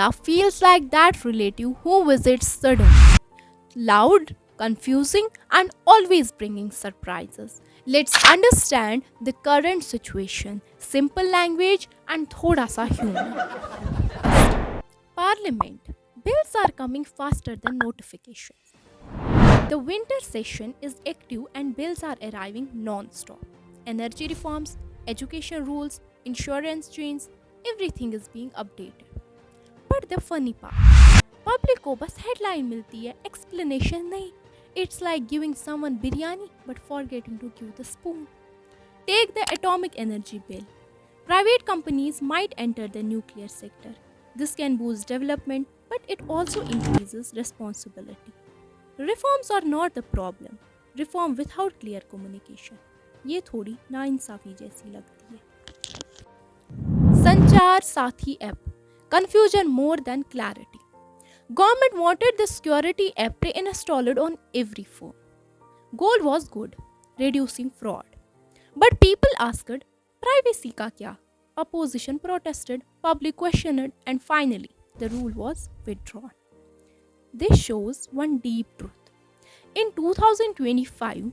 India feels like that relative who visits suddenly. Loud, confusing, and always bringing surprises. Let's understand the current situation. Simple language and thoda sa humor. Parliament. Bills are coming faster than notifications. The winter session is active and bills are arriving non-stop. Energy reforms, education rules, insurance changes, everything is being updated. But the funny part, public को बस headline मिलती है, explanation नहीं. It's like giving someone biryani but forgetting to give the spoon. Take the atomic energy bill. Private companies might enter the nuclear sector. This can boost development, but it also increases responsibility. Reforms are not the problem. Reform without clear communication. ये थोड़ी नाइंसाफी जैसी लगती है. Sanchar Sathi app. Confusion more than clarity. Government wanted the security app installed on every phone. Goal was good, reducing fraud. But people asked, privacy ka kya? Opposition protested, public questioned, and finally, the rule was withdrawn. This shows one deep truth. In 2025,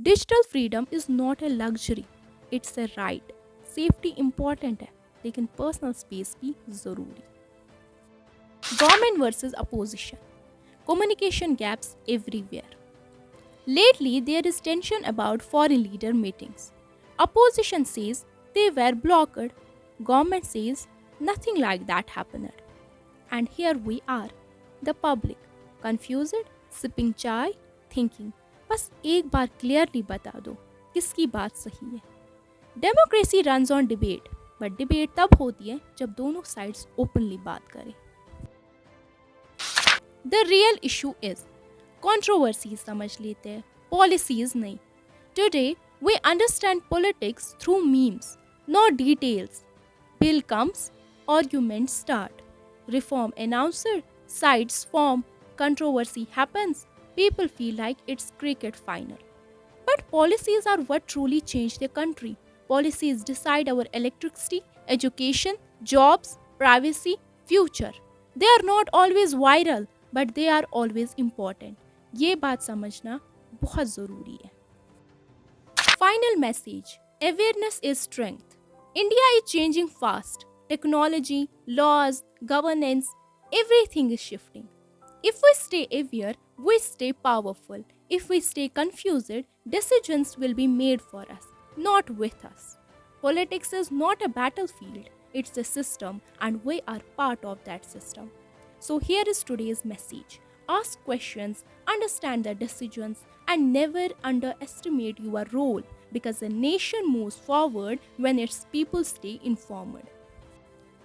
digital freedom is not a luxury, it's a right. Safety important है, लेकिन personal space भी ज़रूरी. Government versus opposition. Communication gaps everywhere. Lately, there is tension about foreign leader meetings. Opposition says they were blocked. Government says nothing like that happened. And here we are, the public, confused, sipping chai, thinking, बस एक बार clearly बता दो किसकी बात सही है. Democracy runs on debate, but debate तब होती है जब दोनों sides openly बात करें. The real issue is controversies समझ लेते हैं, policies नहीं. Today, we understand politics through memes, not details. Bill comes, arguments start. Reform announced, sides form, controversy happens, people feel like it's cricket final. But policies are what truly change the country. Policies decide our electricity, education, jobs, privacy, future. They are not always viral, but they are always important. ये बात समझना बहुत ज़रूरी है. Final message. Awareness is strength. India is changing fast. Technology, laws, governance, everything is shifting. If we stay aware, we stay powerful. If we stay confused, decisions will be made for us, not with us. Politics is not a battlefield, it's a system, and we are part of that system. So, here is today's message. Ask questions, understand the decisions, and never underestimate your role because a nation moves forward when its people stay informed.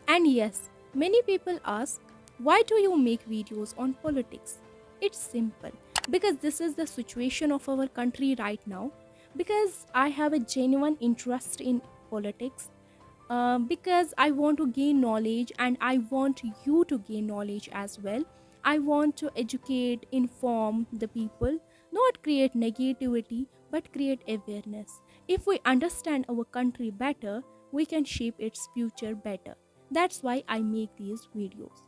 And yes, many people ask, why do you make videos on politics? It's simple because this is the situation of our country right now. Because I have a genuine interest in politics. Because I want to gain knowledge and I want you to gain knowledge as well. I want to educate, inform the people, not create negativity but create awareness. If we understand our country better, we can shape its future better. That's why I make these videos.